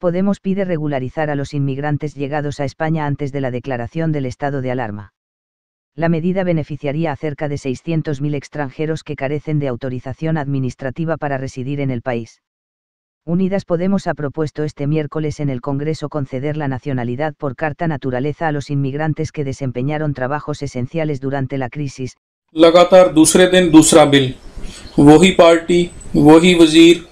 Podemos pide regularizar a los inmigrantes llegados a España antes de la declaración del estado de alarma. La medida beneficiaría a cerca de 600.000 extranjeros que carecen de autorización administrativa para residir en el país. Unidas Podemos ha propuesto este miércoles en el Congreso conceder la nacionalidad por carta naturaleza a los inmigrantes que desempeñaron trabajos esenciales durante la crisis. लगातार दूसरे दिन दूसरा bill, वही party वही वजीर,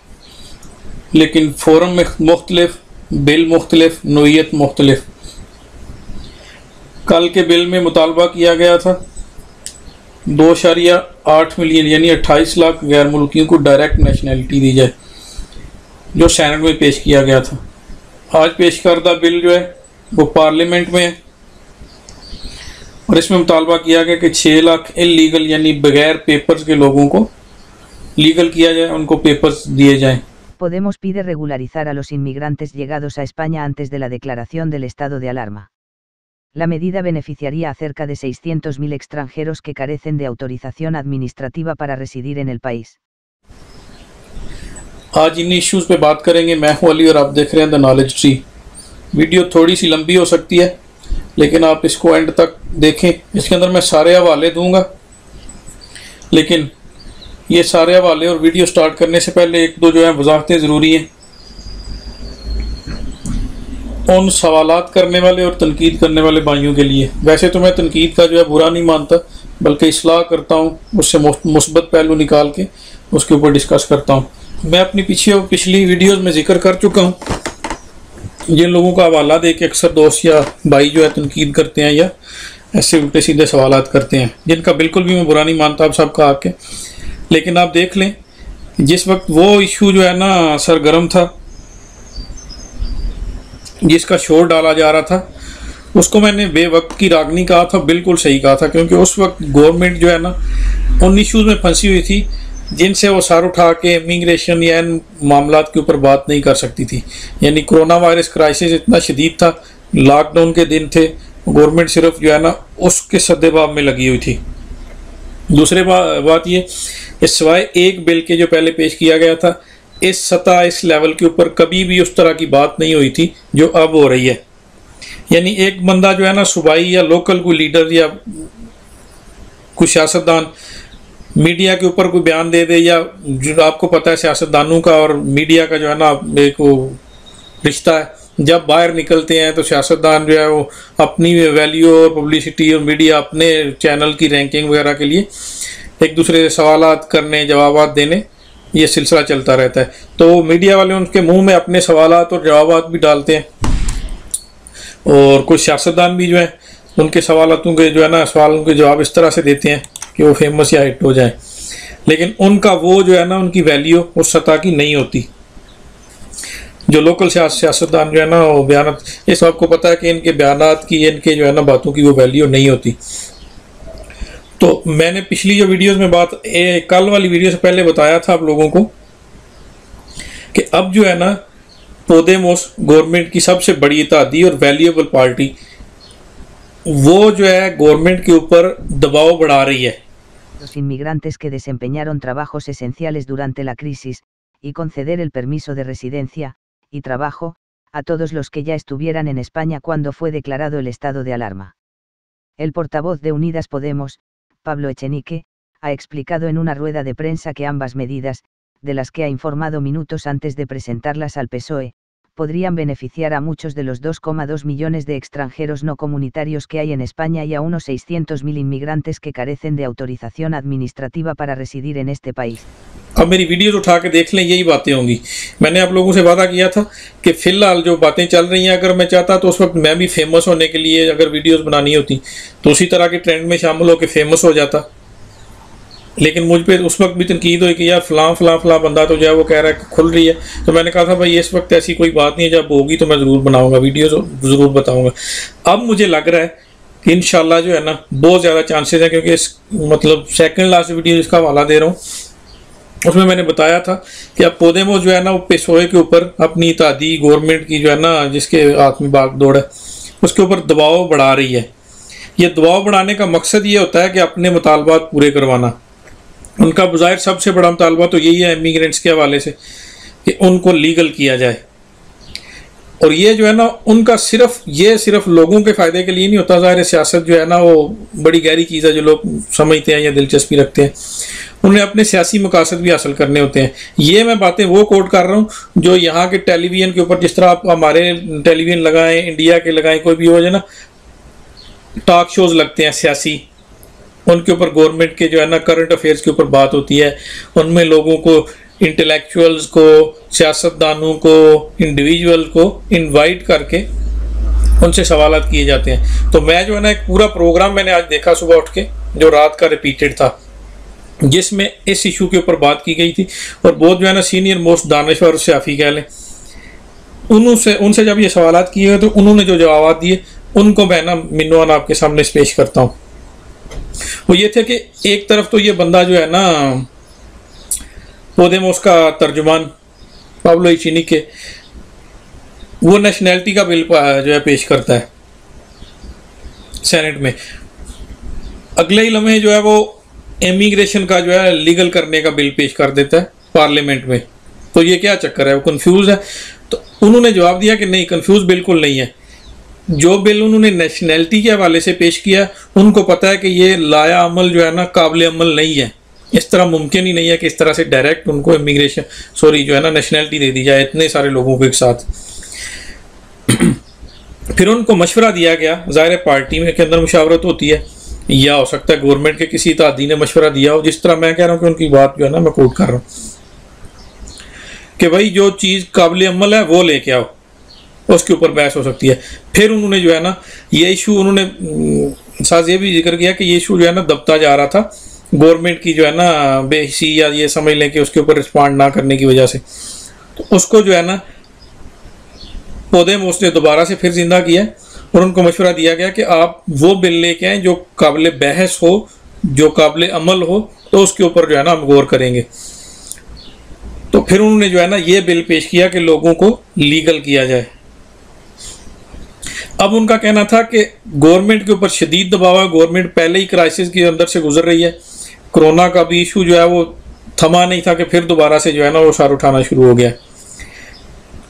लेकिन forum मुख्तलिफ, bill मुख्तलिफ, नोयत मुख्तलिफ। कल के बिल में मुतालबा किया गया था 2.8 मिलियन यानी 28 लाख गैर मुल्कियों को डायरेक्ट नेशनैलिटी दी जाए, जो सेनेट में पेश किया गया था। आज पेश करदा बिल जो है वो पार्लियामेंट में है और इसमें मुतालबा किया गया कि 6 लाख इलीगल यानी बगैर पेपर्स के लोगों को लीगल किया जाए, उनको पेपर्स दिए जाएं। Podemos pide regularizar a los inmigrantes llegados a España antes de la declaración del estado de alarma. La medida beneficiaría a cerca de 600.000 extranjeros que carecen de autorización administrativa para residir en el país. आज इन issues पे बात करेंगे। मैं हूं अली और आप देख रहे हैं द नॉलेज ट्री। वीडियो थोड़ी सी लंबी हो सकती है, लेकिन आप इसको एंड तक देखें। इसके अंदर मैं सारे हवाले दूंगा, लेकिन ये सारे हवाले और वीडियो स्टार्ट करने से पहले एक दो जो है वजाहतें ज़रूरी हैं। उन सवालात करने वाले और तनकीद करने वाले भाइयों के लिए, वैसे तो मैं तनकीद का जो है बुरा नहीं मानता, बल्कि इस्लाह करता हूँ, उससे मुस्बत पहलू निकाल के उसके ऊपर डिस्कस करता हूँ। मैं अपनी पिछली वीडियोस में जिक्र कर चुका हूँ। जिन लोगों का हवाला दे के अक्सर दोस्त या भाई जो है तनकीद करते हैं या ऐसे उल्टे सीधे सवालात करते हैं, जिनका बिल्कुल भी मैं बुरा नहीं मानता आप सबका आके, लेकिन आप देख लें जिस वक्त वो इशू जो है ना सरगर्म था, जिसका शोर डाला जा रहा था, उसको मैंने बेवक्त की रागनी कहा था। बिल्कुल सही कहा था, क्योंकि उस वक्त गवर्नमेंट जो है ना उन इश्यूज़ में फंसी हुई थी जिनसे वो सर उठा के इमिग्रेशन या इन मामलात के ऊपर बात नहीं कर सकती थी। यानी कोरोना वायरस क्राइसिस इतना शदीद था, लॉकडाउन के दिन थे, गवर्नमेंट सिर्फ जो है ना उसके सद्देबाब में लगी हुई थी। दूसरी बात ये, इस सिवाय एक बिल के जो पहले पेश किया गया था, इस सतह इस लेवल के ऊपर कभी भी उस तरह की बात नहीं हुई थी जो अब हो रही है। यानी एक बंदा जो है ना सूबाई या लोकल कोई लीडर या कोई सियासतदान मीडिया के ऊपर कोई बयान दे दे, या जो आपको पता है सियासतदानों का और मीडिया का जो है ना एक रिश्ता है, जब बाहर निकलते हैं तो सियासतदान जो है वो अपनी वैल्यू और पब्लिसिटी और मीडिया अपने चैनल की रैंकिंग वगैरह के लिए एक दूसरे से सवालात करने, जवाबात देने, ये सिलसिला चलता रहता है। तो मीडिया वाले उनके मुंह में अपने सवालात और जवाबात भी डालते हैं, और कुछ सियासतदान भी जो है उनके सवालों के जो है ना सवालों के जवाब इस तरह से देते हैं कि वो फेमस या हिट हो जाए, लेकिन उनका वो जो है ना उनकी वैल्यू उस सतह की नहीं होती। जो लोकल सियासतदान जो है ना वो बयान, ये सबको पता है कि इनके बयानात की, इनके जो है ना बातों की वो वैल्यू नहीं होती। तो मैंने पिछली जो वीडियोस में बात कल वाली वीडियो से पहले बताया था आप लोगों को कि अब जो है ना पोदेमोस गवर्नमेंट की सबसे बड़ी इत्तेहादी और वैल्यूएबल पार्टी, वो जो है गवर्नमेंट के ऊपर दबाव बढ़ा रही है। Los inmigrantes que desempeñaron trabajos esenciales durante la crisis, y conceder el permiso de residencia y trabajo a todos los que ya estuvieran en España cuando fue declarado el estado de alarma. El portavoz de Unidas Podemos, Pablo Echenique, ha explicado en una rueda de prensa que ambas medidas, de las que ha informado minutos antes de presentarlas al PSOE, podrían beneficiar a muchos de los 2,2 millones de extranjeros no comunitarios que hay en España y a unos 600.000 inmigrantes que carecen de autorización administrativa para residir en este país. अब मेरी videos उठा के देख लें, यही बातें होंगी। मैंने आप लोगों से वादा किया था कि फिलहाल जो बातें चल रही हैं, अगर मैं चाहता तो उस वक्त मैं भी फेमस होने के लिए अगर वीडियोस बनानी होती तो उसी तरह के ट्रेंड में शामिल होकर फेमस हो जाता, लेकिन मुझ पे उस वक्त भी तनकीद हुई कि यार फलां बंदा तो जो है वो कह रहा है कि खुल रही है। तो मैंने कहा था भाई इस वक्त ऐसी कोई बात नहीं है, जब होगी तो मैं ज़रूर बनाऊँगा वीडियो, ज़रूर बताऊँगा। अब मुझे लग रहा है कि इंशाल्लाह जो है ना बहुत ज़्यादा चांसेस हैं, क्योंकि इस मतलब सेकंड लास्ट वीडियो जिसका हवाला दे रहा हूँ उसमें मैंने बताया था कि अब पोदेमोस जो है ना वो पेशोए के ऊपर अपनी इत्तेहादी गवर्नमेंट की जो है ना जिसके हाथ में बाग दौड़ है उसके ऊपर दबाव बढ़ा रही है। ये दबाव बढ़ाने का मकसद ये होता है कि अपने मुतालबात पूरे करवाना। उनका बज़ाहिर सबसे बड़ा मुतालबा तो यही है इमिग्रेंट्स के हवाले से कि उनको लीगल किया जाए। और ये जो है ना उनका सिर्फ लोगों के फायदे के लिए नहीं होता। ज़ाहिर सियासत जो है ना वो बड़ी गहरी चीज़ है, जो लोग समझते हैं या दिलचस्पी रखते हैं, उन्हें अपने सियासी मकासद भी हासिल करने होते हैं। ये मैं बातें वो कोट कर रहा हूँ जो यहाँ के टेलीविज़न के ऊपर, जिस तरह आप हमारे टेलीविज़न लगाएं, इंडिया के लगाएं, कोई भी हो जाए ना, टॉक शोज़ लगते हैं सियासी, उनके ऊपर गवर्नमेंट के जो है ना करंट अफेयर्स के ऊपर बात होती है, उनमें लोगों को, इंटेलेक्चुअल्स को, सियासतदानों को, इंडिविजुअल को इनवाइट करके उनसे सवालात किए जाते हैं। तो मैं जो है ना एक पूरा प्रोग्राम मैंने आज देखा सुबह उठ के, जो रात का रिपीटेड था, जिसमें इस इशू के ऊपर बात की गई थी। और बहुत जो है ना सीनियर मोस्ट दानश्वर सियासी कह लें, उनसे जब ये सवालात किए गए तो उन्होंने जो जवाब दिए उनको मैं ना मिनवान आपके सामने पेश करता हूँ। वो ये थे कि एक तरफ तो ये बंदा जो है ना पोदेमोस का तर्जुमान पाब्लो इचिनिके, वो नेशनैलिटी का बिल जो है पेश करता है सेनेट में। अगले ही लम्हे जो है वो इमिग्रेशन का जो है लीगल करने का बिल पेश कर देता है पार्लियामेंट में। तो ये क्या चक्कर है, वो कंफ्यूज है। तो उन्होंने जवाब दिया कि नहीं, कंफ्यूज बिल्कुल नहीं है। जो बिल उन्होंने नेशनैलिटी के हवाले से पेश किया, उनको पता है कि ये लाया अमल जो है ना काबिल अमल नहीं है। इस तरह मुमकिन ही नहीं है कि इस तरह से डायरेक्ट उनको इमिग्रेशन जो है ना नेशनैलिटी दे दी जाए इतने सारे लोगों को एक साथ। फिर उनको मशवरा दिया गया, ज़ाहिर पार्टी में के अंदर मुशावरत होती है, या हो सकता है गवर्नमेंट के किसी इत्तेहादी ने मशवरा दिया हो। जिस तरह मैं कह रहा हूँ कि उनकी बात जो है ना मैं कोट कर रहा हूँ कि भाई जो चीज़ काबिल अमल है वो लेके आओ, उसके ऊपर बहस हो सकती है। फिर उन्होंने जो है ना ये इशू, उन्होंने साथ ये भी जिक्र किया कि ये इशू जो है ना दबता जा रहा था गवर्नमेंट की जो है ना बेहिसी, या ये समझ लें कि उसके ऊपर रिस्पॉन्ड ना करने की वजह से। तो उसको जो है ना पोदेमोस ने दोबारा से फिर जिंदा किया और उनको मशवरा दिया गया कि आप वो बिल लेके आए जो काबिल बहस हो, जो काबिल अमल हो, तो उसके ऊपर जो है ना हम गौर करेंगे। तो फिर उन्होंने जो है ना ये बिल पेश किया कि लोगों को लीगल किया जाए। अब उनका कहना था कि गवर्नमेंट के ऊपर शदीद दबाव है, गवर्नमेंट पहले ही क्राइसिस के अंदर से गुजर रही है, कोरोना का भी इशू जो है वो थमा नहीं था कि फिर दोबारा से जो है ना वो सार उठाना शुरू हो गया।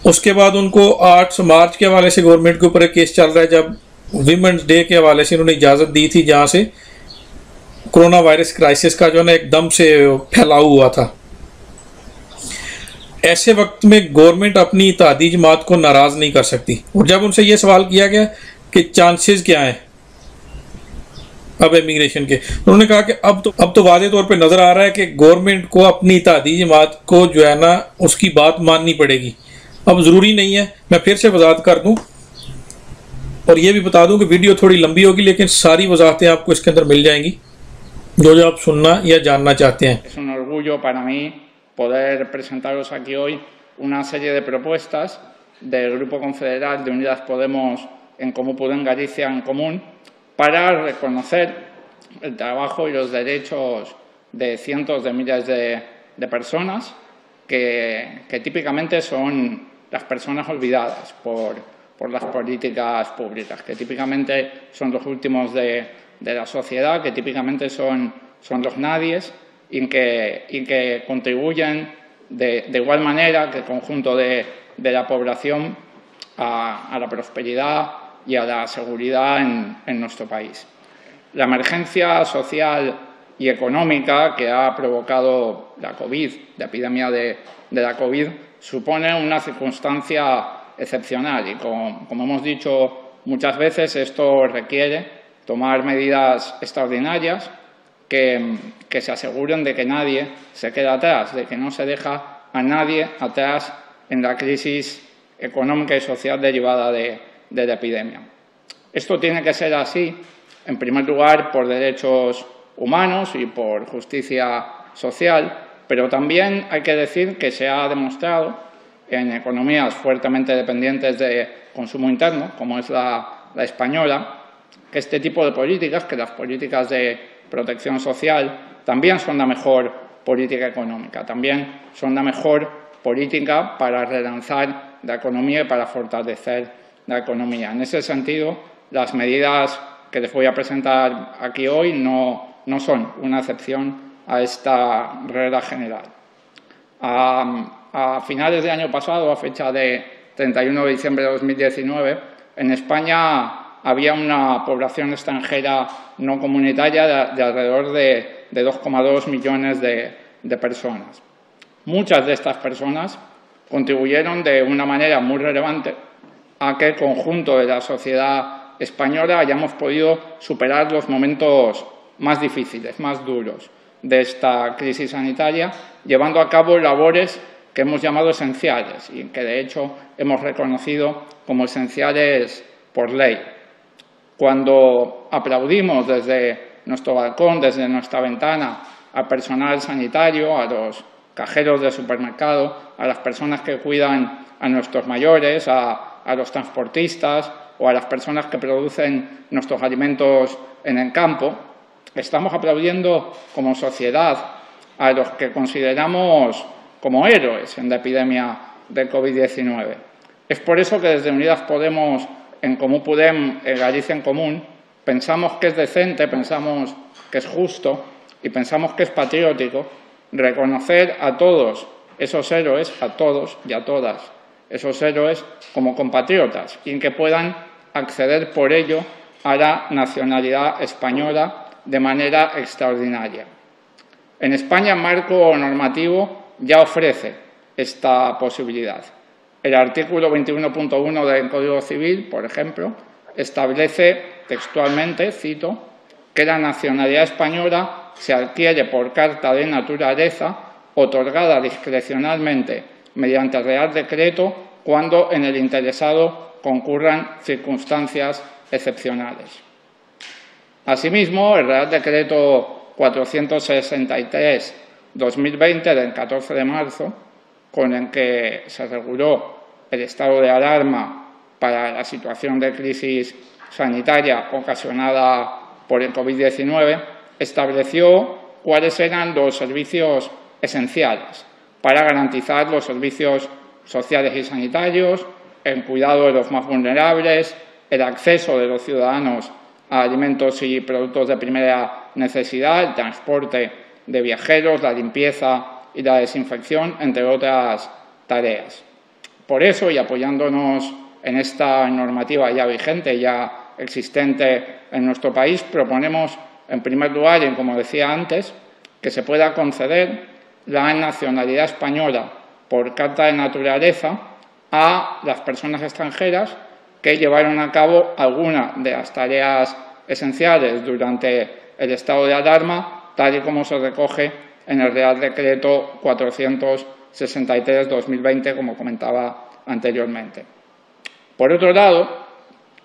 उसके बाद उनको 8 मार्च के हवाले से गवर्नमेंट के ऊपर एक केस चल रहा है, जब वीमेंस डे के हवाले से उन्होंने इजाज़त दी थी, जहाँ से कोरोना वायरस क्राइसिस का जो है ना एकदम से फैलाव हुआ था। ऐसे वक्त में गवर्नमेंट अपनी इत्तेहादी जमात को नाराज़ नहीं कर सकती। और जब उनसे ये सवाल किया गया कि चांसेस क्या हैं अब इमिग्रेशन के, उन्होंने कहा कि अब तो वाज़े तौर पे नज़र आ रहा है कि गवर्नमेंट को अपनी इत्तेहादी जमात को जो है ना उसकी बात माननी पड़ेगी। अब ज़रूरी नहीं है, मैं फिर से वजाहत कर दूं और ये भी बता दूं कि वीडियो थोड़ी लंबी होगी, लेकिन सारी वजाहतें आपको इसके अंदर मिल जाएंगी जो आप सुनना या जानना चाहते हैं। Es un orgullo para mí poder presentaros aquí hoy una serie de propuestas del Grupo Confederal de Unidas Podemos en Comú Podem Galicia en Común para reconocer el trabajo y los derechos de cientos de miles de personas que típicamente son las personas olvidadas por las políticas públicas, que típicamente son los últimos de la sociedad, que típicamente son los nadies y que contribuyen de igual manera que el conjunto de la población a la prosperidad y a la seguridad en nuestro país. La emergencia social y económica que ha provocado la COVID, la epidemia de la COVID, supone una circunstancia excepcional y, como hemos dicho muchas veces, esto requiere tomar medidas extraordinarias que se aseguren de que nadie se quede atrás, de que no se deja a nadie atrás en la crisis económica y social derivada de la epidemia. Esto tiene que ser así, en primer lugar, por derechos humanos y por justicia social, pero también hay que decir que se ha demostrado en economías fuertemente dependientes de consumo interno, como es la española, que este tipo de políticas, que las políticas de protección social, también son la mejor política económica, también son la mejor política para relanzar la economía y para fortalecer la economía. En ese sentido, las medidas que les voy a presentar aquí hoy no son una excepción a esta regla general. A finales del año pasado, a fecha de 31 de diciembre de 2019, en España había una población extranjera no comunitaria de alrededor de 2,2 millones de personas. Muchas de estas personas contribuyeron de una manera muy relevante a que el conjunto de la sociedad española hayamos podido superar los momentos más difíciles, más duros de esta crisis sanitaria, llevando a cabo labores que hemos llamado esenciales y que, de hecho, hemos reconocido como esenciales por ley. Cuando aplaudimos desde nuestro balcón, desde nuestra ventana, al personal sanitario, a los cajeros de supermercado, a las personas que cuidan a nuestros mayores, a los transportistas o a las personas que producen nuestros alimentos en el campo, estamos aplaudiendo como sociedad a los que consideramos como héroes en la epidemia del COVID-19. Es por eso que desde Unidas Podemos, en Comú Podem, Galicia en Común, pensamos que es decente, pensamos que es justo y pensamos que es patriótico reconocer a todos esos héroes, a todos y a todas esos héroes como compatriotas y en que puedan acceder por ello a la nacionalidad española de manera extraordinaria. En España, el marco normativo ya ofrece esta posibilidad. El artículo 21.1 del Código Civil, por ejemplo, establece textualmente, cito, que la nacionalidad española se adquiere por carta de naturaleza otorgada discrecionalmente mediante Real Decreto cuando en el interesado concurran circunstancias excepcionales. Asimismo, el Real Decreto 463/2020 del 14 de marzo, con el que se reguló el estado de alarma para la situación de crisis sanitaria ocasionada por el COVID-19, estableció cuáles eran los servicios esenciales para garantizar los servicios sociales y sanitarios, el cuidado de los más vulnerables, el acceso de los ciudadanos a alimentos y productos de primera necesidad, el transporte de viajeros, la limpieza y la desinfección, entre otras tareas. Por eso, y apoyándonos en esta normativa ya vigente, ya existente en nuestro país, proponemos, en primer lugar, y como decía antes, que se pueda conceder la nacionalidad española por carta de naturaleza a las personas extranjeras que llevaron a cabo alguna de las tareas esenciales durante el estado de alarma, tal y como se recoge en el Real Decreto 463/2020, como comentaba anteriormente. Por otro lado,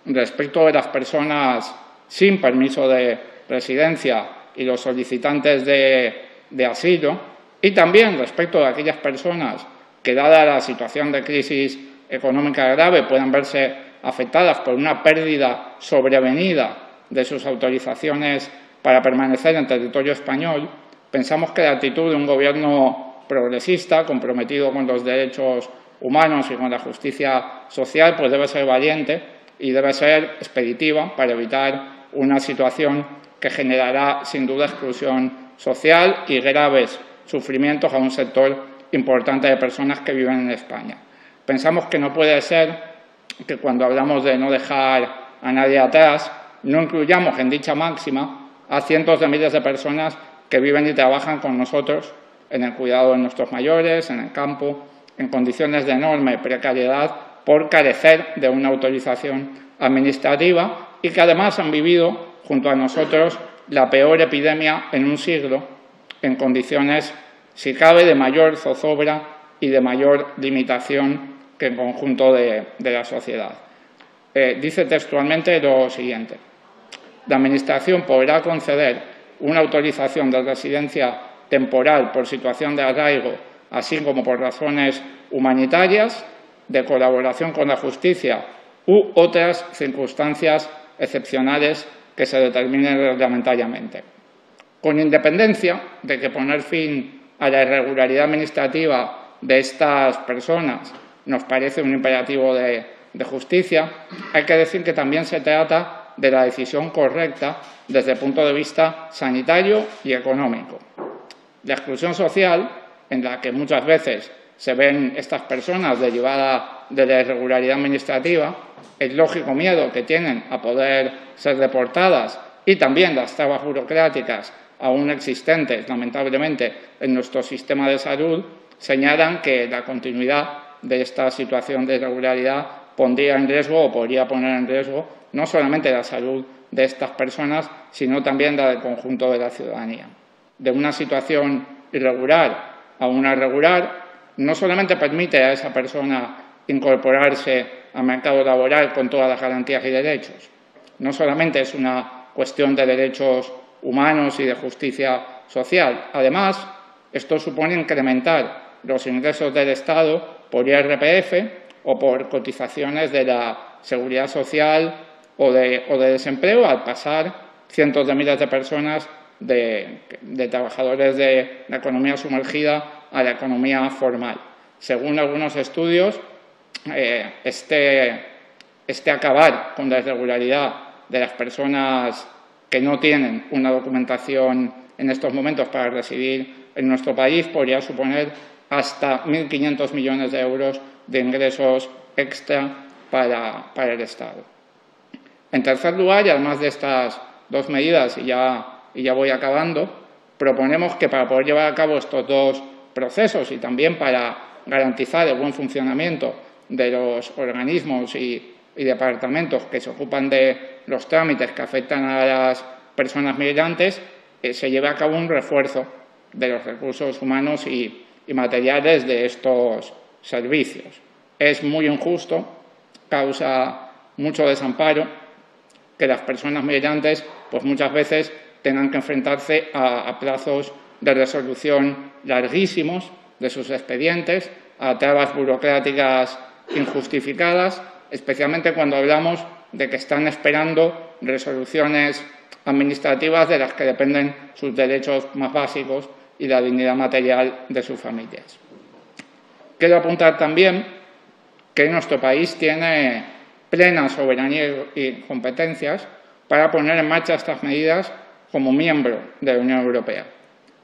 respecto de las personas sin permiso de residencia y los solicitantes de asilo, y también respecto de aquellas personas que, dada la situación de crisis económica grave, puedan verse afectadas por una pérdida sobrevenida de sus autorizaciones para permanecer en territorio español, pensamos que la actitud de un Gobierno progresista, comprometido con los derechos humanos y con la justicia social, pues debe ser valiente y debe ser expeditiva para evitar una situación que generará, sin duda, exclusión social y graves sufrimientos a un sector importante de personas que viven en España. Pensamos que no puede ser que cuando hablamos de no dejar a nadie atrás, no incluyamos en dicha máxima a cientos de miles de personas que viven y trabajan con nosotros en el cuidado de nuestros mayores, en el campo, en condiciones de enorme precariedad por carecer de una autorización administrativa y que además han vivido junto a nosotros la peor epidemia en un siglo, en condiciones, si cabe, de mayor zozobra y de mayor limitación que el conjunto de la sociedad. Dice textualmente lo siguiente: la Administración podrá conceder una autorización de residencia temporal por situación de arraigo, así como por razones humanitarias, de colaboración con la justicia u otras circunstancias excepcionales que se determinen reglamentariamente. Con independencia de que poner fin a la irregularidad administrativa de estas personas nos parece un imperativo de justicia, hay que decir que también se trata de la decisión correcta desde el punto de vista sanitario y económico. La exclusión social, en la que muchas veces se ven estas personas derivada de la irregularidad administrativa, el lógico miedo que tienen a poder ser deportadas y también las trabas burocráticas aún existentes, lamentablemente, en nuestro sistema de salud, señalan que la continuidad de esta situación de irregularidad pondría en riesgo o podría poner en riesgo no solamente la salud de estas personas, sino también la del conjunto de la ciudadanía. De una situación irregular a una regular, no solamente permite a esa persona incorporarse al mercado laboral con todas las garantías y derechos, no solamente es una cuestión de derechos humanos y de justicia social. Además, esto supone incrementar los ingresos del Estado por IRPF o por cotizaciones de la Seguridad Social o de desempleo, al pasar cientos de miles de personas de trabajadores de la economía sumergida a la economía formal. Según algunos estudios, este acabar con la irregularidad de las personas que no tienen una documentación en estos momentos para residir en nuestro país podría suponer hasta 1.500 millones de euros de ingresos extra para el Estado. En tercer lugar, y además de estas dos medidas, y ya voy acabando, proponemos que para poder llevar a cabo estos dos procesos y también para garantizar el buen funcionamiento de los organismos y departamentos que se ocupan de los trámites que afectan a las personas migrantes, se lleve a cabo un refuerzo de los recursos humanos y materiales de estos servicios. Es muy injusto, causa mucho desamparo que las personas migrantes pues muchas veces tengan que enfrentarse a plazos de resolución larguísimos de sus expedientes, a trabas burocráticas injustificadas, especialmente cuando hablamos de que están esperando resoluciones administrativas de las que dependen sus derechos más básicos y la dignidad material de sus familias. Quiero apuntar también que nuestro país tiene plena soberanía y competencias para poner en marcha estas medidas como miembro de la Unión Europea.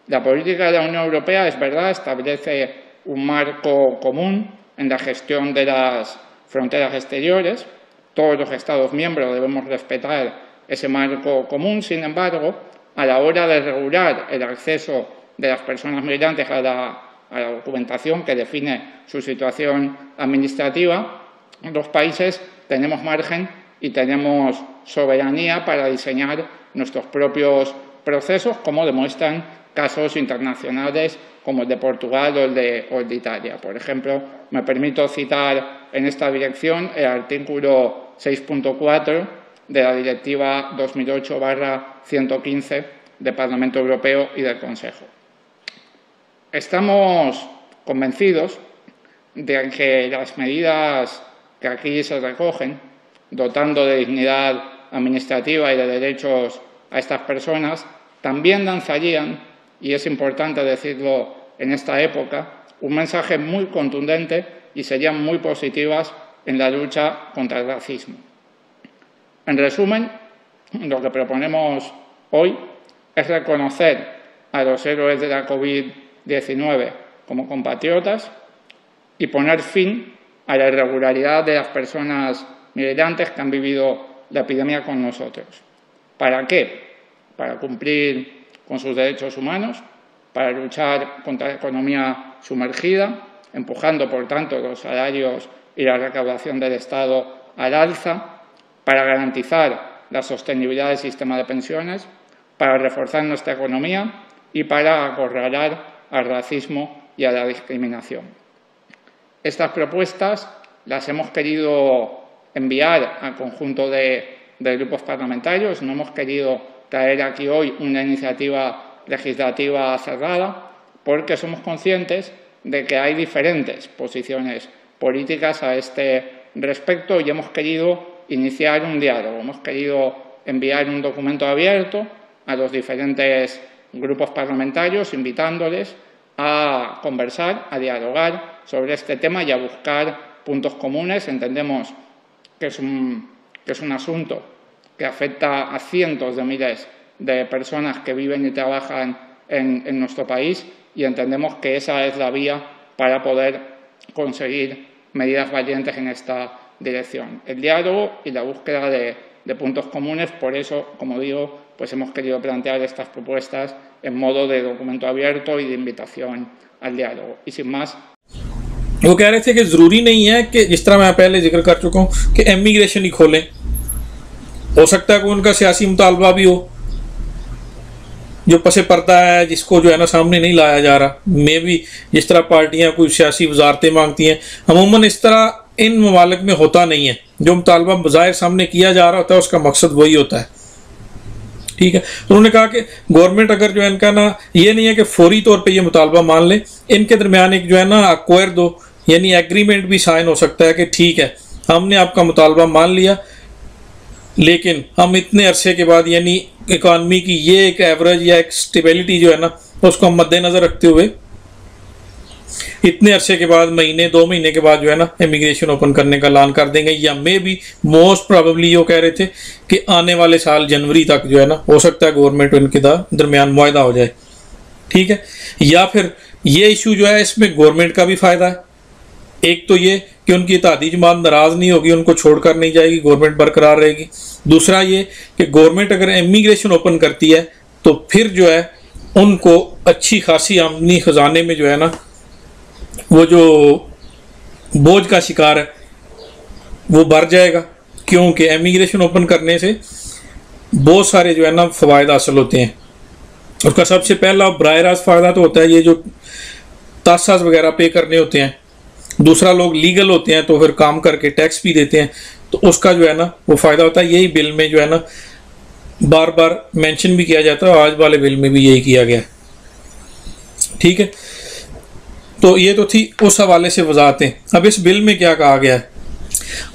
La política de la Unión Europea, es verdad, establece un marco común en la gestión de las fronteras exteriores. Todos los Estados miembros debemos respetar ese marco común. Sin embargo, a la hora de regular el acceso de las personas migrantes a la documentación que define su situación administrativa, los países tenemos margen y tenemos soberanía para diseñar nuestros propios procesos, como demuestran casos internacionales como el de Portugal o el de Italia. Por ejemplo, me permito citar en esta dirección el artículo 6.4 de la Directiva 2008/115 del Parlamento Europeo y del Consejo. Estamos convencidos de que las medidas que aquí se recogen, dotando de dignidad administrativa y de derechos a estas personas, también lanzarían, y es importante decirlo en esta época, un mensaje muy contundente y serían muy positivas en la lucha contra el racismo. En resumen, lo que proponemos hoy es reconocer a los héroes de la COVID-19 como compatriotas y poner fin a la irregularidad de las personas migrantes que han vivido la epidemia con nosotros. ¿Para qué? Para cumplir con sus derechos humanos, para luchar contra la economía sumergida, empujando, por tanto, los salarios y la recaudación del Estado al alza, para garantizar la sostenibilidad del sistema de pensiones, para reforzar nuestra economía y para acorralar al racismo y a la discriminación. Estas propuestas las hemos querido enviar al conjunto de grupos parlamentarios, no hemos querido traer aquí hoy una iniciativa legislativa cerrada, porque somos conscientes de que hay diferentes posiciones políticas a este respecto y hemos querido iniciar un diálogo, hemos querido enviar un documento abierto a los diferentes grupos parlamentarios, invitándoles a conversar, a dialogar sobre este tema y a buscar puntos comunes. Entendemos que es un asunto que afecta a cientos de miles de personas que viven y trabajan en nuestro país y entendemos que esa es la vía para poder conseguir medidas valientes en esta dirección. El diálogo y la búsqueda de puntos comunes, por eso, como digo, pues hemos querido plantear estas propuestas en modo de documento abierto y de invitación al diálogo. Y sin más, वो कह रहे थे कि ज़रूरी नहीं है कि जिस तरह मैं पहले जिक्र कर चुका हूँ कि इमिग्रेशन ही खोलें, हो सकता है कि उनका सियासी मुतालबा भी हो जो पसे पर्दा है, जिसको जो है ना सामने नहीं लाया जा रहा। मे भी जिस तरह पार्टियां कोई सियासी वजारतें मांगती हैं, अमूमन इस तरह इन ममालिक में होता नहीं है। जो मुतालबा बज़ाहिर सामने किया जा रहा होता है उसका मकसद वही होता है। ठीक है, उन्होंने कहा कि गवर्नमेंट अगर जो है इनका ना ये नहीं है कि फौरी तौर पे ये मुतालबा मान ले, इनके दरमियान एक जो है ना अक्वायर दो यानी एग्रीमेंट भी साइन हो सकता है कि ठीक है हमने आपका मुतालबा मान लिया, लेकिन हम इतने अरसे के बाद यानी इकॉनमी की ये एक एवरेज या एक स्टेबिलिटी जो है ना उसको हम मद्देनज़र रखते हुए इतने अरसे के बाद महीने 2 महीने के बाद जो है ना इमिग्रेशन ओपन करने का ऐलान कर देंगे, या मे भी मोस्ट प्रोबेबली ये कह रहे थे कि आने वाले साल जनवरी तक जो है ना हो सकता है गवर्नमेंट उनके दरमियान मुआहदा हो जाए। ठीक है, या फिर ये इशू जो है इसमें गवर्नमेंट का भी फ़ायदा है। एक तो ये कि उनकी इत्तेहादी जमात नाराज़ नहीं होगी, उनको छोड़कर नहीं जाएगी, गवर्नमेंट बरकरार रहेगी। दूसरा ये कि गवर्नमेंट अगर इमिग्रेशन ओपन करती है तो फिर जो है उनको अच्छी खासी आमदनी खजाने में जो है ना वो जो बोझ का शिकार है वो बढ़ जाएगा, क्योंकि इमिग्रेशन ओपन करने से बहुत सारे जो है ना फ़वायद हासिल होते हैं। उसका सबसे पहला बराह रास्त फ़ायदा तो होता है ये जो तासास वगैरह पे करने होते हैं। दूसरा, लोग लीगल होते हैं तो फिर काम करके टैक्स भी देते हैं, तो उसका जो है ना वो फ़ायदा होता है। यही बिल में जो है ना बार बार मेंशन भी किया जाता है, आज वाले बिल में भी यही किया गया। ठीक है, तो ये तो थी उस हवाले से वजाहतें। अब इस बिल में क्या कहा गया है,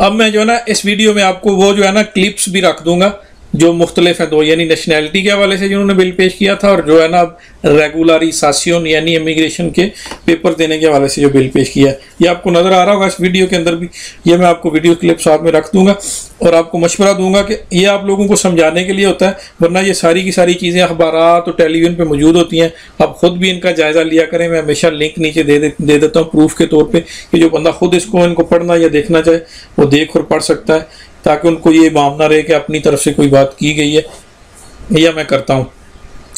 अब मैं जो है ना इस वीडियो में आपको वो जो है ना क्लिप्स भी रख दूंगा जो मुख्तलिफ हैं, दो यानी नेशनैलिटी के हवाले से जिन्होंने बिल पेश किया था और जो है ना रेगुलराइजेशन यानी इमिग्रेशन के पेपर देने के हवाले से जो बिल पेश किया है। ये आपको नज़र आ रहा होगा इस वीडियो के अंदर भी, ये मैं आपको वीडियो क्लिप साथ में रख दूंगा और आपको मशवरा दूंगा कि ये आप लोगों को समझाने के लिए होता है, वरना ये सारी की सारी चीज़ें अखबारात और टेलीविज़न पर मौजूद होती हैं। आप ख़ुद भी इनका जायज़ा लिया करें, मैं हमेशा लिंक नीचे दे देता हूँ प्रूफ के तौर पर कि जो बंदा खुद इनको पढ़ना या देखना चाहे वो देख और पढ़ सकता है, ताकि उनको ये बाम ना रहे कि अपनी तरफ से कोई बात की गई है या मैं करता हूँ,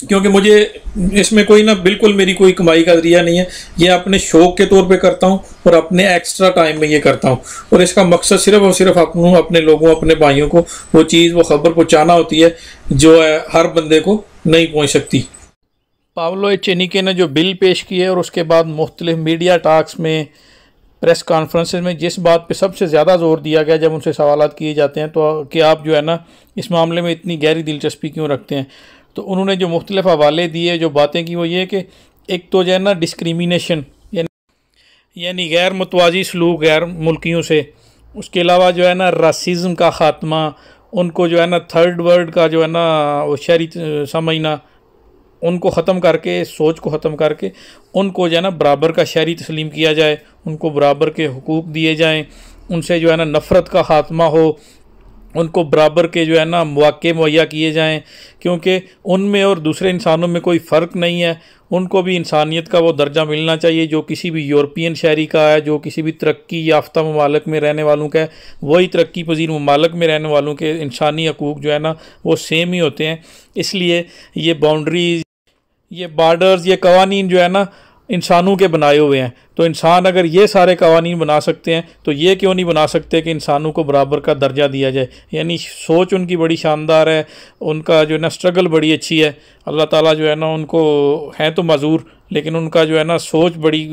क्योंकि मुझे इसमें कोई ना बिल्कुल मेरी कोई कमाई का जरिया नहीं है। ये अपने शौक़ के तौर पे करता हूँ और अपने एक्स्ट्रा टाइम में ये करता हूँ, और इसका मकसद सिर्फ और सिर्फ अपने लोगों अपने भाइयों को वो चीज़ वो ख़बर पहुँचाना होती है जो है हर बंदे को नहीं पहुँच सकती। पाब्लो एचेनिके ने जो बिल पेश किए और उसके बाद मुख्तलिफ मीडिया टॉक्स में प्रेस कॉन्फ्रेंसेस में जिस बात पे सबसे ज़्यादा जोर दिया गया जब उनसे सवालात किए जाते हैं तो कि आप जो है ना इस मामले में इतनी गहरी दिलचस्पी क्यों रखते हैं, तो उन्होंने जो मुख्तलिफ हवाले दिए जो बातें की वो ये कि एक तो जो है ना डिस्क्रिमिनेशन यानी गैर मुतवाज़ी सलूक गैर मुल्कियों से, उसके अलावा जो है ना रासिज़म का ख़ात्मा, उनको जो है ना थर्ड वर्ल्ड का जो है ना वो शहरी समझना, उनको ख़त्म करके सोच को ख़त्म करके उनको जो है ना बराबर का शहरी तस्लीम किया जाए, उनको बराबर के हुकूक दिए जाएं, उनसे जो है ना नफ़रत का ख़ात्मा हो, उनको बराबर के जो है ना मौक़े मुहैया किए जाएं, क्योंकि उनमें और दूसरे इंसानों में कोई फ़र्क नहीं है। उनको भी इंसानियत का वो दर्जा मिलना चाहिए जो किसी भी यूरोपियन शहरी का है, जो किसी भी तरक्की याफ्ता ममालिक में रहने वालों का है, वही तरक्की पजीर ममालिक में रहने वालों के इंसानी हकूक़ जो है ना वो सेम ही होते हैं। इसलिए ये बाउंड्रीज, ये बॉर्डर्स, ये कवानीन जो है ना इंसानों के बनाए हुए हैं। तो इंसान अगर ये सारे कवानीन बना सकते हैं तो ये क्यों नहीं बना सकते कि इंसानों को बराबर का दर्जा दिया जाए। यानी सोच उनकी बड़ी शानदार है, उनका जो है ना स्ट्रगल बड़ी अच्छी है। अल्लाह ताला जो है ना उनको हैं तो मज़ूर, लेकिन उनका जो है ना सोच बड़ी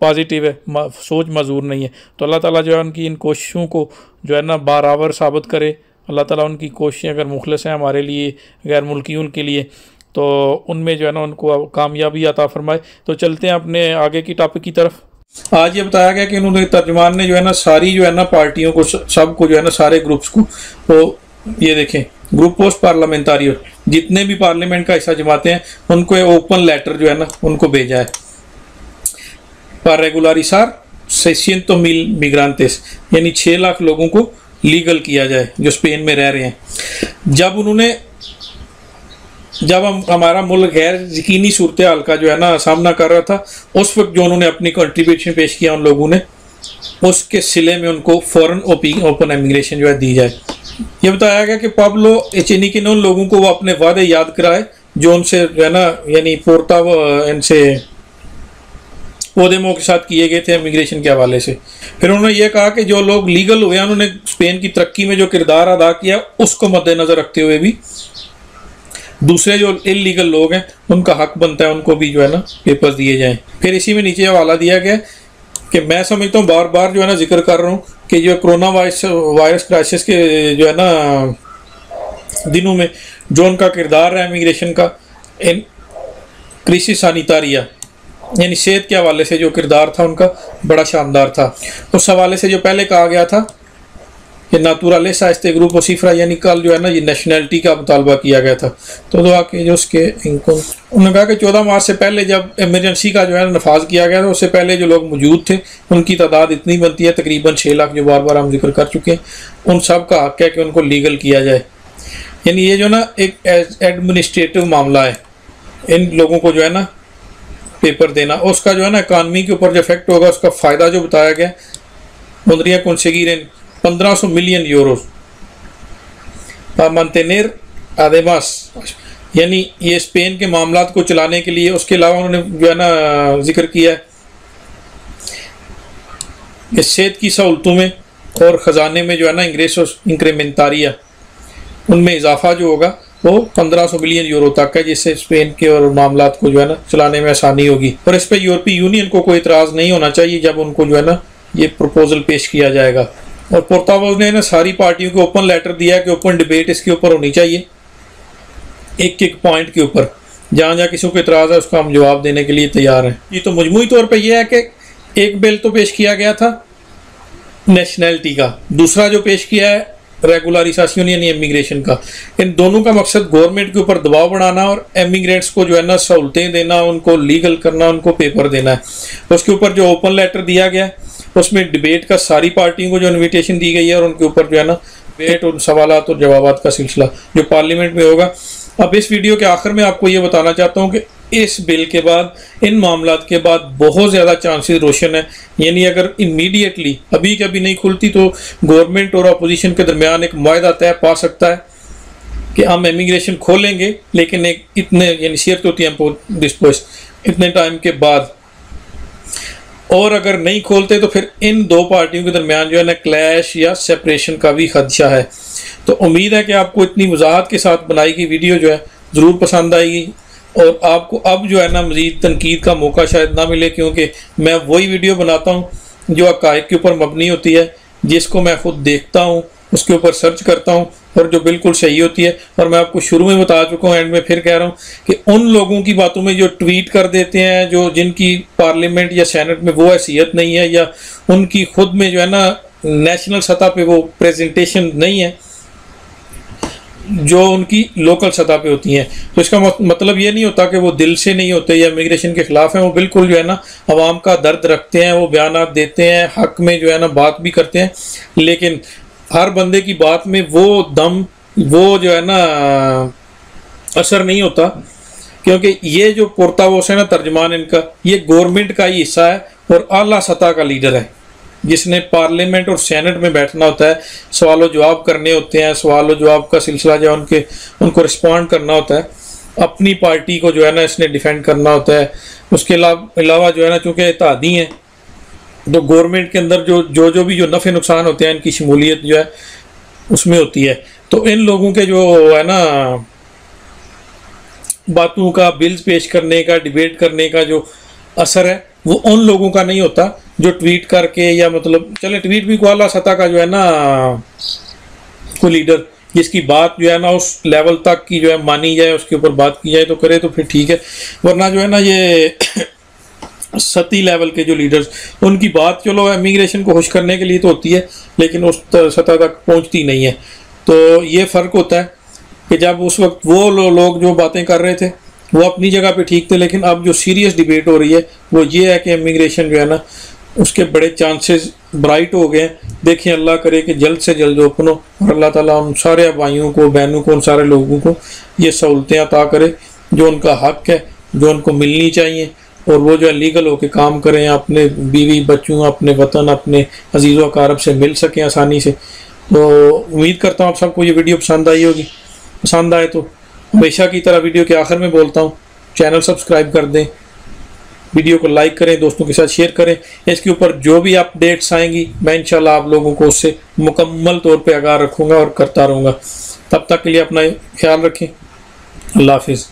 पॉजिटिव है, सोच मज़ूर नहीं है। तो अल्लाह ताला जो है उनकी इन कोशिशों को जो है ना बराबर साबित करे। अल्लाह ताला उनकी कोशिशें अगर मुखलिस हैं हमारे लिए गैर मुल्कियों के लिए तो उनमें जो है ना उनको कामयाबी अता फरमाए। तो चलते हैं अपने आगे की टॉपिक की तरफ। आज ये बताया गया कि इन्होंने तर्जुमान ने जो है ना सारी जो है ना पार्टियों को सबको जो है ना सारे ग्रुप्स को, तो ये देखें ग्रुप पोस्ट पार्लियामेंटारियो जितने भी पार्लियामेंट का हिस्सा जमाते हैं उनको ओपन लेटर जो है ना उनको भेजा है पर रेगुलरिजार 600,000 मिग्रांटेस यानी 6 लाख लोगों को लीगल किया जाए जो स्पेन में रह रहे हैं। जब हमारा मुल्क गैर यकीनी सूरत हाल का जो है ना सामना कर रहा था, उस वक्त जो उन्होंने अपनी कंट्रीब्यूशन पेश किया उन लोगों ने, उसके सिले में उनको फौरन ओपन इमिग्रेशन जो है दी जाए। ये बताया गया कि पाब्लो एचेनिके ने उन लोगों को वो अपने वादे याद कराए जो उनसे जो है ना यानी पोर्ता इनसे पोदेमो के साथ किए गए थे इमिग्रेशन के हवाले से। फिर उन्होंने ये कहा कि जो लोग लीगल हुए हैं उन्होंने स्पेन की तरक्की में जो किरदार अदा किया उसको मद्देनजर रखते हुए भी दूसरे जो इलीगल लोग हैं उनका हक बनता है उनको भी जो है ना पेपर्स दिए जाएं। फिर इसी में नीचे हवाला दिया गया कि मैं समझता हूँ बार बार जो है ना जिक्र कर रहा हूँ कि जो कोरोना वायरस क्राइसिस के जो है ना दिनों में जो उनका किरदार है इमिग्रेशन का इन क्रिसिस सैनिटारिया यानी सेहत के हवाले से जो किरदार था उनका बड़ा शानदार था। उस हवाले से जो पहले कहा गया था कि नातुरालेसा este ग्रुप सिफ्रा यानी कल जो है ना ये नेशनैलिटी का मुतालबा किया गया था। तो दुआ के जो उसके इनको उन्होंने कहा कि 14 मार्च से पहले जब इमरजेंसी का जो है नफाज किया गया था उससे पहले जो लोग मौजूद थे उनकी तादाद इतनी बनती है तकरीबन 6 लाख जो बार बार हम जिक्र कर चुके हैं। उन सब का हक है कि उनको लीगल किया जाए। यानी ये जो ना एक एडमिनिस्ट्रेटिव मामला है इन लोगों को जो है ना पेपर देना, उसका जो है ना इकानमी के ऊपर जो इफेक्ट होगा उसका फ़ायदा जो बताया गया podría conseguir en 1500 million euro para mantener además यानी ये स्पेन के मामलात को चलाने के लिए। उसके अलावा उन्होंने जो है ना जिक्र किया है कि सेहत की सहूलतों में और ख़जाने में जो है ना इंग्रेसोस इंक्रीमेंटारिया उनमें इजाफा जो होगा वो 1500 मिलियन यूरो तक है जिससे स्पेन के और मामलात को जो है ना चलाने में आसानी होगी। और इस पर यूरोपीय यूनियन को कोई इतराज़ नहीं होना चाहिए जब उनको जो है ना ये प्रपोजल पेश किया जाएगा। और पोर्तावोज ने ना सारी पार्टियों को ओपन लेटर दिया कि ओपन डिबेट इसके ऊपर होनी चाहिए एक एक पॉइंट के ऊपर, जहाँ जहाँ किसी को इतराज़ है उसका हम जवाब देने के लिए तैयार हैं। ये तो मजमूई तौर पर यह है कि एक बिल तो पेश किया गया था नेशनैलिटी का, दूसरा जो पेश किया है रेगुलराइजेशन यानी इमिग्रेशन का। इन दोनों का मकसद गवर्नमेंट के ऊपर दबाव बढ़ाना और एमिग्रेंट्स को जो है ना सहूलतें देना, उनको लीगल करना, उनको पेपर देना है। उसके ऊपर जो ओपन लेटर दिया गया उसमें डिबेट का सारी पार्टियों को जो इन्विटेशन दी गई है और उनके ऊपर जो है ना डिबेट और सवालात और जवाबात का सिलसिला जो पार्लियामेंट में होगा। अब इस वीडियो के आखिर में आपको ये बताना चाहता हूँ कि इस बिल के बाद इन मामलात के बाद बहुत ज़्यादा चांसेस रोशन है। यानी अगर इमीडिएटली अभी के अभी नहीं खुलती तो गवर्नमेंट और अपोजिशन के दरमियान एक मुआहदा तय पा सकता है कि हम इमिग्रेशन खोलेंगे, लेकिन एक इतने यानी शर्त होती है डिस्पोज इतने टाइम के बाद। और अगर नहीं खोलते तो फिर इन दो पार्टियों के दरमियान जो है ना क्लैश या सेपरेशन का भी खदशा है। तो उम्मीद है कि आपको इतनी वजाहत के साथ बनाई गई वीडियो जो है ज़रूर पसंद आएगी और आपको अब जो है ना मज़ीद तनकीद का मौका शायद ना मिले, क्योंकि मैं वही वीडियो बनाता हूँ जो हक़ाइक़ के ऊपर मबनी होती है, जिसको मैं ख़ुद देखता हूँ, उसके ऊपर सर्च करता हूँ और जो बिल्कुल सही होती है। और मैं आपको शुरू में बता चुका हूँ, एंड में फिर कह रहा हूँ कि उन लोगों की बातों में जो ट्वीट कर देते हैं, जो जिनकी पार्लियामेंट या सेनेट में वो हैसियत नहीं है या उनकी खुद में जो है ना नेशनल सतह पे वो प्रेजेंटेशन नहीं है जो उनकी लोकल सतह पे होती हैं, तो इसका मतलब ये नहीं होता कि वो दिल से नहीं होते या इमिग्रेशन के ख़िलाफ़ हैं। वो बिल्कुल जो है ना आवाम का दर्द रखते हैं, वो बयानात देते हैं, हक़ में जो है ना बात भी करते हैं, लेकिन हर बंदे की बात में वो दम वो जो है ना असर नहीं होता, क्योंकि ये जो पोर्तावोस है ना तर्जमान इनका, ये गवर्नमेंट का ही हिस्सा है और आला सतह का लीडर है जिसने पार्लियामेंट और सेनेट में बैठना होता है, सवाल जवाब करने होते हैं, सवाल जवाब का सिलसिला जो उनको रिस्पॉन्ड करना होता है, अपनी पार्टी को जो है ना इसने डिफेंड करना होता है। उसके अलावा जो है ना चूँकि इत्तेहादी हैं तो गवर्नमेंट के अंदर जो भी नफ़े नुकसान होते हैं इनकी शमूलियत जो है उसमें होती है। तो इन लोगों के जो है ना बातों का, बिल्स पेश करने का, डिबेट करने का जो असर है वो उन लोगों का नहीं होता जो ट्वीट करके या मतलब चले ट्वीट भी को आला सतह का जो है ना कोई लीडर जिसकी बात जो है ना उस लेवल तक की जो है मानी जाए, उसके ऊपर बात की जाए तो करे तो फिर ठीक है, वरना जो है ना ये सती लेवल के जो लीडर्स उनकी बात चलो इमिग्रेशन को खुश करने के लिए तो होती है लेकिन उस सतह तक पहुंचती नहीं है। तो ये फ़र्क होता है कि जब उस वक्त वो लोग जो बातें कर रहे थे वो अपनी जगह पे ठीक थे, लेकिन अब जो सीरियस डिबेट हो रही है वो ये है कि इमिग्रेशन जो है ना उसके बड़े चांसेस ब्राइट हो गए। देखिए अल्लाह करे कि जल्द से जल्द ओपन हो और अल्लाह ताला उन सारे भाइयों को, बहनों को, उन सारे लोगों को ये सहूलतें अता करे जो उनका हक़ है, जो उनको मिलनी चाहिए, और वो जो है लीगल होके काम करें, अपने बीवी बच्चों, अपने वतन, अपने अजीज़ अकारब से मिल सकें आसानी से। तो उम्मीद करता हूँ आप सबको ये वीडियो पसंद आई होगी। पसंद आए तो हमेशा की तरह वीडियो के आखिर में बोलता हूँ, चैनल सब्सक्राइब कर दें, वीडियो को लाइक करें, दोस्तों के साथ शेयर करें। इसके ऊपर जो भी अपडेट्स आएंगी मैं इंशाल्लाह आप लोगों को उससे मुकम्मल तौर पे आगाह रखूँगा और करता रहूँगा। तब तक के लिए अपना ख्याल रखें। अल्लाह हाफिज़।